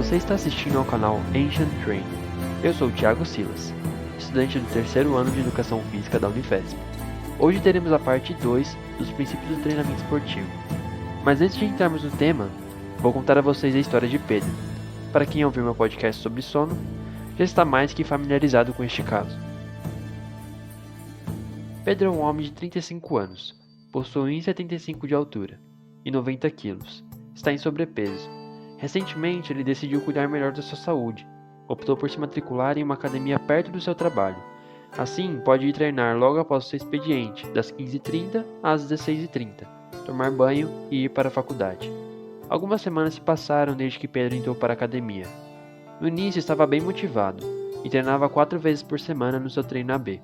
Você está assistindo ao canal Ancient Train. Eu sou o Thiago Silas, estudante do terceiro ano de Educação Física da Unifesp. Hoje teremos a parte 2 dos princípios do treinamento esportivo. Mas antes de entrarmos no tema, vou contar a vocês a história de Pedro. Para quem ouviu meu podcast sobre sono, já está mais que familiarizado com este caso. Pedro é um homem de 35 anos, possui 1,75 de altura e 90 quilos. Está em sobrepeso. Recentemente, ele decidiu cuidar melhor da sua saúde. Optou por se matricular em uma academia perto do seu trabalho. Assim, pode ir treinar logo após o seu expediente, das 15h30 às 16h30, tomar banho e ir para a faculdade. Algumas semanas se passaram desde que Pedro entrou para a academia. No início, estava bem motivado e treinava 4 vezes por semana no seu treino AB.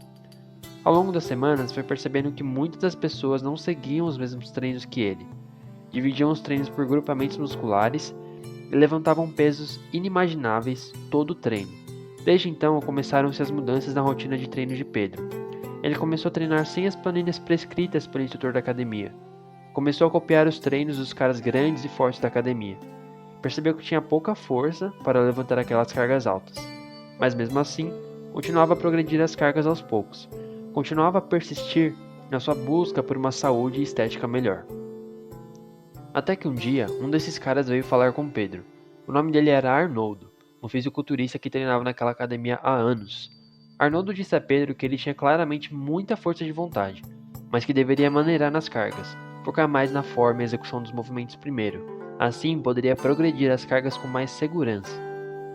Ao longo das semanas, foi percebendo que muitas das pessoas não seguiam os mesmos treinos que ele. Dividiam os treinos por grupamentos musculares e levantavam pesos inimagináveis todo o treino. Desde então, começaram-se as mudanças na rotina de treino de Pedro. Ele começou a treinar sem as planilhas prescritas pelo instrutor da academia. Começou a copiar os treinos dos caras grandes e fortes da academia. Percebeu que tinha pouca força para levantar aquelas cargas altas. Mas mesmo assim, continuava a progredir as cargas aos poucos. Continuava a persistir na sua busca por uma saúde e estética melhor. Até que um dia, um desses caras veio falar com Pedro. O nome dele era Arnoldo, um fisiculturista que treinava naquela academia há anos. Arnoldo disse a Pedro que ele tinha claramente muita força de vontade, mas que deveria maneirar nas cargas, focar mais na forma e execução dos movimentos primeiro. Assim, poderia progredir as cargas com mais segurança.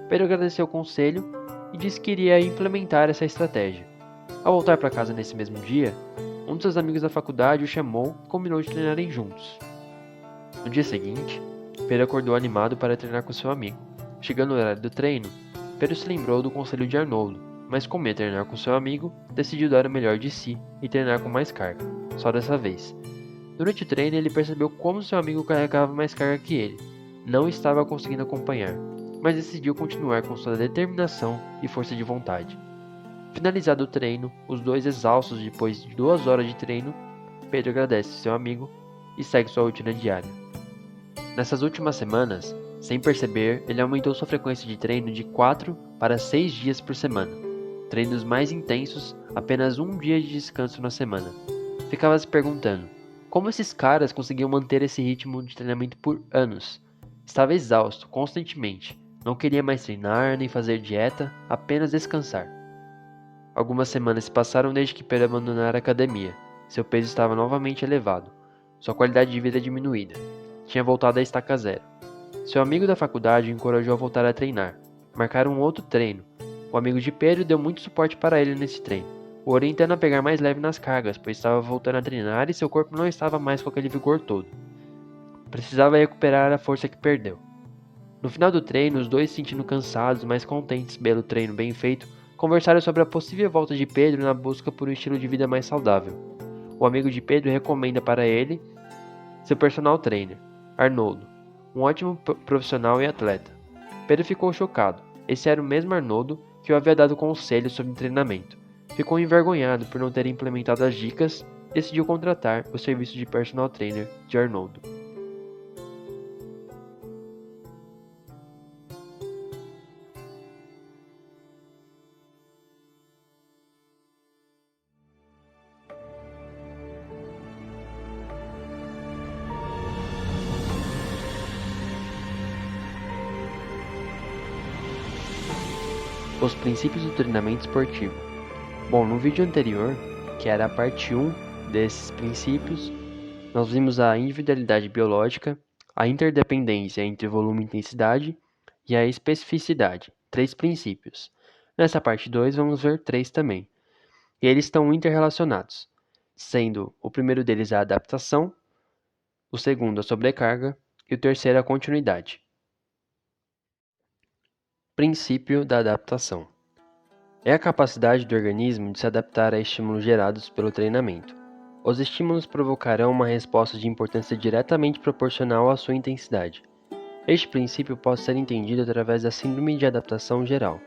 Pedro agradeceu o conselho e disse que iria implementar essa estratégia. Ao voltar para casa nesse mesmo dia, um de seus amigos da faculdade o chamou e combinou de treinarem juntos. No dia seguinte, Pedro acordou animado para treinar com seu amigo. Chegando no horário do treino, Pedro se lembrou do conselho de Arnoldo, mas como ia treinar com seu amigo, decidiu dar o melhor de si e treinar com mais carga, só dessa vez. Durante o treino, ele percebeu como seu amigo carregava mais carga que ele. Não estava conseguindo acompanhar, mas decidiu continuar com sua determinação e força de vontade. Finalizado o treino, os dois exaustos depois de 2 horas de treino, Pedro agradece seu amigo e segue sua rotina diária. Nessas últimas semanas, sem perceber, ele aumentou sua frequência de treino de 4 para 6 dias por semana. Treinos mais intensos, apenas um dia de descanso na semana. Ficava se perguntando, como esses caras conseguiam manter esse ritmo de treinamento por anos? Estava exausto, constantemente. Não queria mais treinar, nem fazer dieta, apenas descansar. Algumas semanas se passaram desde que Pedro abandonara a academia. Seu peso estava novamente elevado. Sua qualidade de vida diminuída. Tinha voltado à estaca zero. Seu amigo da faculdade o encorajou a voltar a treinar. Marcaram um outro treino. O amigo de Pedro deu muito suporte para ele nesse treino, o orientando a pegar mais leve nas cargas, pois estava voltando a treinar e seu corpo não estava mais com aquele vigor todo. Precisava recuperar a força que perdeu. No final do treino, os dois se sentindo cansados, mas contentes pelo treino bem feito, conversaram sobre a possível volta de Pedro na busca por um estilo de vida mais saudável. O amigo de Pedro recomenda para ele seu personal trainer, Arnoldo, um ótimo profissional e atleta. Pedro ficou chocado. Esse era o mesmo Arnoldo que o havia dado conselhos sobre treinamento. Ficou envergonhado por não ter implementado as dicas e decidiu contratar o serviço de personal trainer de Arnoldo. Os princípios do treinamento esportivo. Bom, no vídeo anterior, que era a parte 1 desses princípios, nós vimos a individualidade biológica, a interdependência entre volume e intensidade e a especificidade, 3 princípios. Nessa parte 2 vamos ver 3 também, e eles estão interrelacionados, sendo o primeiro deles a adaptação, o segundo a sobrecarga e o terceiro a continuidade. Princípio da adaptação. É a capacidade do organismo de se adaptar a estímulos gerados pelo treinamento. Os estímulos provocarão uma resposta de importância diretamente proporcional à sua intensidade. Este princípio pode ser entendido através da síndrome de adaptação geral,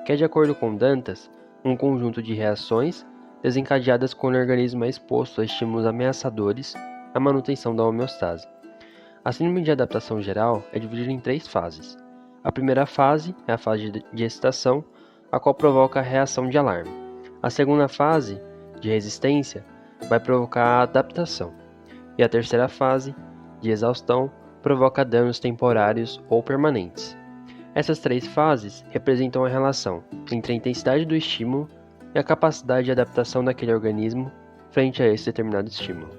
que é, de acordo com Dantas, um conjunto de reações desencadeadas quando o organismo é exposto a estímulos ameaçadores à manutenção da homeostase. A síndrome de adaptação geral é dividida em 3 fases. A primeira fase é a fase de excitação, a qual provoca a reação de alarme. A segunda fase, de resistência, vai provocar a adaptação. E a terceira fase, de exaustão, provoca danos temporários ou permanentes. Essas três fases representam a relação entre a intensidade do estímulo e a capacidade de adaptação daquele organismo frente a esse determinado estímulo.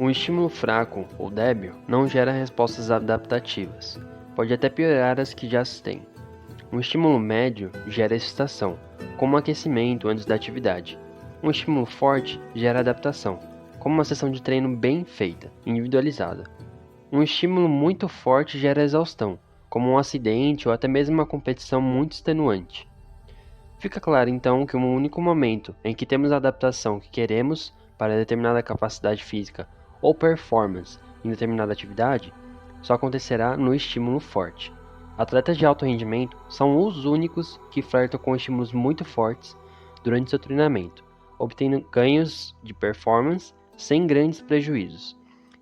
Um estímulo fraco ou débil não gera respostas adaptativas, pode até piorar as que já se têm. Um estímulo médio gera excitação, como um aquecimento antes da atividade. Um estímulo forte gera adaptação, como uma sessão de treino bem feita, individualizada. Um estímulo muito forte gera exaustão, como um acidente ou até mesmo uma competição muito extenuante. Fica claro então que o único momento em que temos a adaptação que queremos para determinada capacidade física ou performance em determinada atividade só acontecerá no estímulo forte. Atletas de alto rendimento são os únicos que flertam com estímulos muito fortes durante seu treinamento, obtendo ganhos de performance sem grandes prejuízos.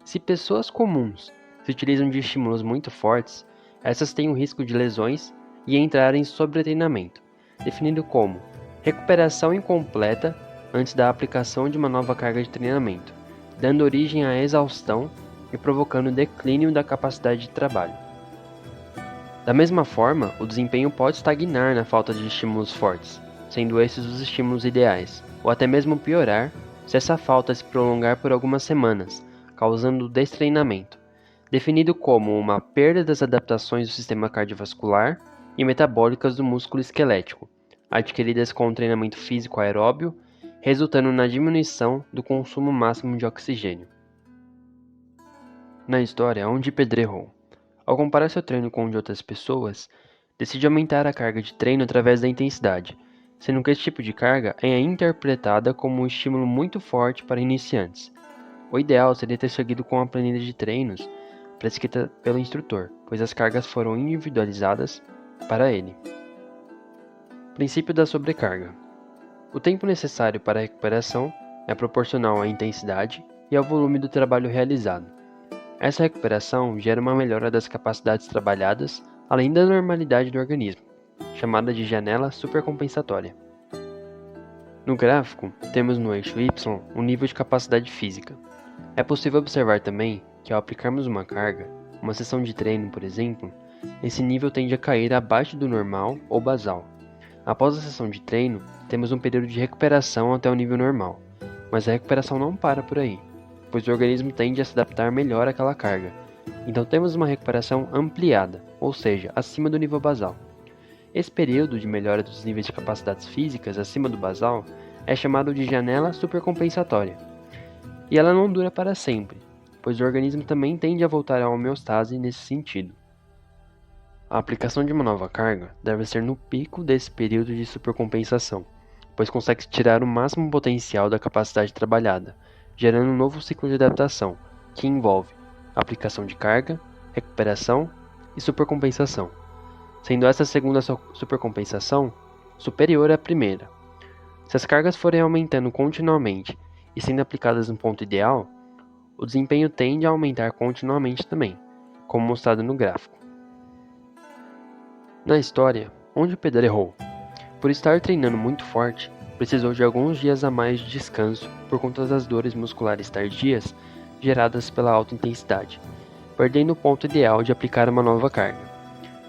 Se pessoas comuns se utilizam de estímulos muito fortes, essas têm o risco de lesões e entrar em sobretreinamento, definido como recuperação incompleta antes da aplicação de uma nova carga de treinamento, dando origem à exaustão e provocando declínio da capacidade de trabalho. Da mesma forma, o desempenho pode estagnar na falta de estímulos fortes, sendo esses os estímulos ideais, ou até mesmo piorar se essa falta se prolongar por algumas semanas, causando destreinamento, definido como uma perda das adaptações do sistema cardiovascular e metabólicas do músculo esquelético, adquiridas com o treinamento físico aeróbio, resultando na diminuição do consumo máximo de oxigênio. Na história, onde Pedro errou. Ao comparar seu treino com o de outras pessoas, decide aumentar a carga de treino através da intensidade, sendo que esse tipo de carga é interpretada como um estímulo muito forte para iniciantes. O ideal seria ter seguido com a planilha de treinos prescrita pelo instrutor, pois as cargas foram individualizadas para ele. Princípio da sobrecarga. O tempo necessário para a recuperação é proporcional à intensidade e ao volume do trabalho realizado. Essa recuperação gera uma melhora das capacidades trabalhadas, além da normalidade do organismo, chamada de janela supercompensatória. No gráfico, temos no eixo Y o nível de capacidade física. É possível observar também que ao aplicarmos uma carga, uma sessão de treino, por exemplo, esse nível tende a cair abaixo do normal ou basal. Após a sessão de treino, temos um período de recuperação até o nível normal, mas a recuperação não para por aí, pois o organismo tende a se adaptar melhor àquela carga. Então temos uma recuperação ampliada, ou seja, acima do nível basal. Esse período de melhora dos níveis de capacidades físicas acima do basal é chamado de janela supercompensatória. E ela não dura para sempre, pois o organismo também tende a voltar à homeostase nesse sentido. A aplicação de uma nova carga deve ser no pico desse período de supercompensação, pois consegue tirar o máximo potencial da capacidade trabalhada, gerando um novo ciclo de adaptação, que envolve aplicação de carga, recuperação e supercompensação, sendo essa segunda supercompensação superior à primeira. Se as cargas forem aumentando continuamente e sendo aplicadas no ponto ideal, o desempenho tende a aumentar continuamente também, como mostrado no gráfico. Na história, onde Pedro errou? Por estar treinando muito forte, precisou de alguns dias a mais de descanso por conta das dores musculares tardias geradas pela alta intensidade, perdendo o ponto ideal de aplicar uma nova carga.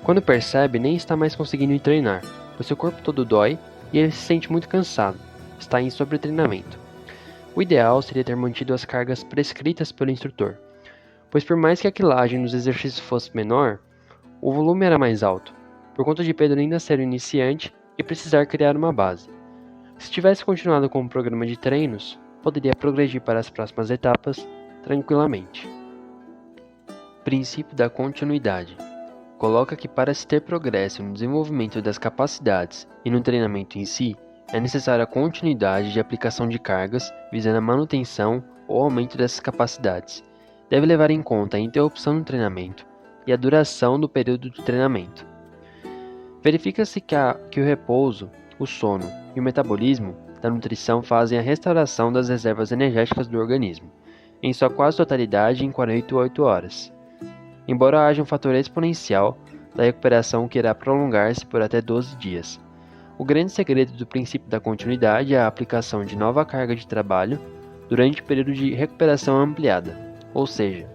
Quando percebe, nem está mais conseguindo treinar, pois seu corpo todo dói e ele se sente muito cansado, está em sobretreinamento. O ideal seria ter mantido as cargas prescritas pelo instrutor, pois por mais que a quilagem nos exercícios fosse menor, o volume era mais alto, por conta de Pedro ainda ser um iniciante e precisar criar uma base. Se tivesse continuado com o programa de treinos, poderia progredir para as próximas etapas tranquilamente. Princípio da continuidade. Coloca que para se ter progresso no desenvolvimento das capacidades e no treinamento em si, é necessária a continuidade de aplicação de cargas visando a manutenção ou aumento dessas capacidades. Deve levar em conta a interrupção do treinamento e a duração do período de treinamento. Verifica-se que o repouso, o sono e o metabolismo da nutrição fazem a restauração das reservas energéticas do organismo, em sua quase totalidade em 48 horas. embora haja um fator exponencial da recuperação que irá prolongar-se por até 12 dias. O grande segredo do princípio da continuidade é a aplicação de nova carga de trabalho durante o período de recuperação ampliada, ou seja,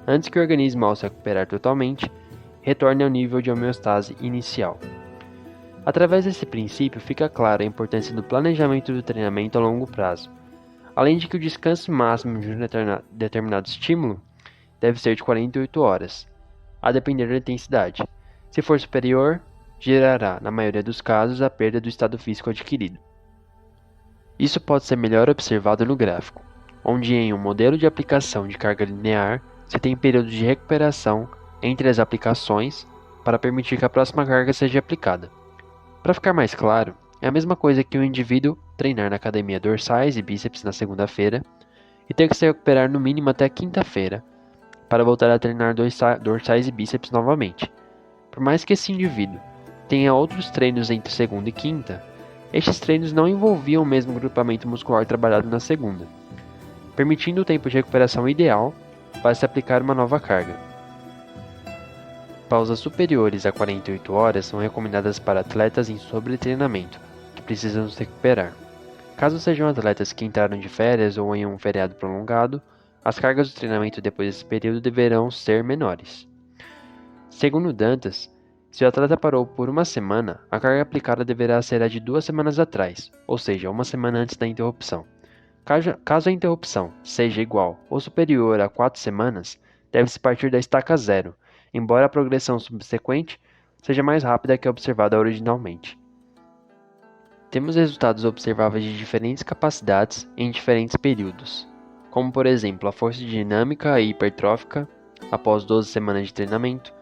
antes que o organismo, ao se recuperar totalmente, retorne ao nível de homeostase inicial. Através desse princípio, fica clara a importância do planejamento do treinamento a longo prazo, além de que o descanso máximo de um determinado estímulo deve ser de 48 horas, a depender da intensidade. Se for superior, gerará, na maioria dos casos, a perda do estado físico adquirido. Isso pode ser melhor observado no gráfico, onde em um modelo de aplicação de carga linear, se tem período de recuperação entre as aplicações para permitir que a próxima carga seja aplicada. Para ficar mais claro, é a mesma coisa que um indivíduo treinar na academia dorsais e bíceps na segunda-feira e ter que se recuperar no mínimo até quinta-feira para voltar a treinar dorsais e bíceps novamente. Por mais que esse indivíduo tenha outros treinos entre segunda e quinta, estes treinos não envolviam o mesmo grupamento muscular trabalhado na segunda, permitindo o tempo de recuperação ideal para se aplicar uma nova carga. Pausas superiores a 48 horas são recomendadas para atletas em sobretreinamento, que precisam se recuperar. Caso sejam atletas que entraram de férias ou em um feriado prolongado, as cargas do treinamento depois desse período deverão ser menores. Segundo Dantas, se o atleta parou por uma semana, a carga aplicada deverá ser a de 2 semanas atrás, ou seja, uma semana antes da interrupção. Caso a interrupção seja igual ou superior a 4 semanas, deve-se partir da estaca zero, embora a progressão subsequente seja mais rápida que a observada originalmente. Temos resultados observáveis de diferentes capacidades em diferentes períodos, como por exemplo a força dinâmica e hipertrófica após 12 semanas de treinamento,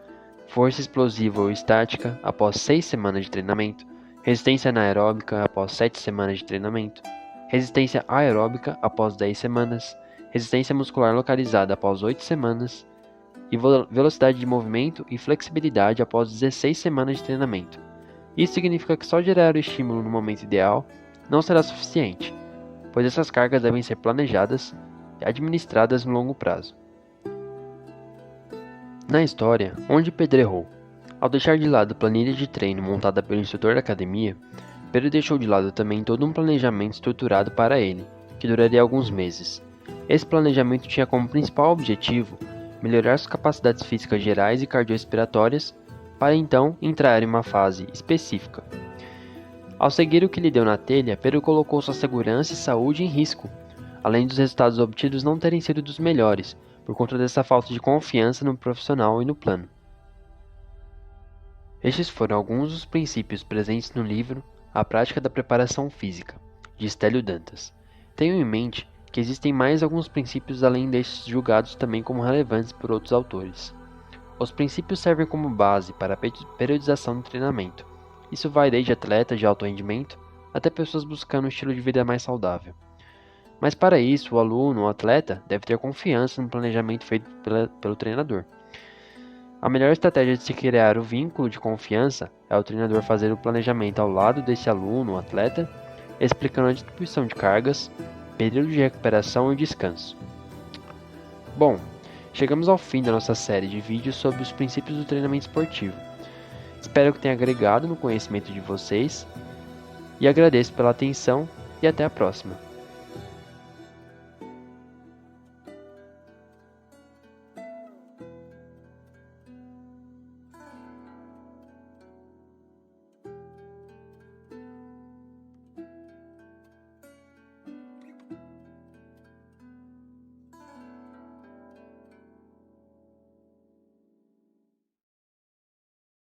força explosiva ou estática após 6 semanas de treinamento, resistência anaeróbica após 7 semanas de treinamento, resistência aeróbica após 10 semanas, resistência muscular localizada após 8 semanas e velocidade de movimento e flexibilidade após 16 semanas de treinamento. Isso significa que só gerar o estímulo no momento ideal não será suficiente, pois essas cargas devem ser planejadas e administradas no longo prazo. Na história, onde Pedro errou? Ao deixar de lado a planilha de treino montada pelo instrutor da academia, Pedro deixou de lado também todo um planejamento estruturado para ele, que duraria alguns meses. Esse planejamento tinha como principal objetivo melhorar suas capacidades físicas gerais e cardiorrespiratórias, para então entrar em uma fase específica. Ao seguir o que lhe deu na telha, Pedro colocou sua segurança e saúde em risco, além dos resultados obtidos não terem sido dos melhores, por conta dessa falta de confiança no profissional e no plano. Estes foram alguns dos princípios presentes no livro A Prática da Preparação Física, de Stélio Dantas. Tenham em mente que existem mais alguns princípios além destes julgados também como relevantes por outros autores. Os princípios servem como base para a periodização do treinamento. Isso vai desde atletas de alto rendimento até pessoas buscando um estilo de vida mais saudável. Mas para isso, o aluno ou atleta deve ter confiança no planejamento feito pelo treinador. A melhor estratégia de se criar o vínculo de confiança é o treinador fazer o planejamento ao lado desse aluno ou atleta, explicando a distribuição de cargas, período de recuperação e descanso. Bom, chegamos ao fim da nossa série de vídeos sobre os princípios do treinamento esportivo. Espero que tenha agregado no conhecimento de vocês e agradeço pela atenção e até a próxima.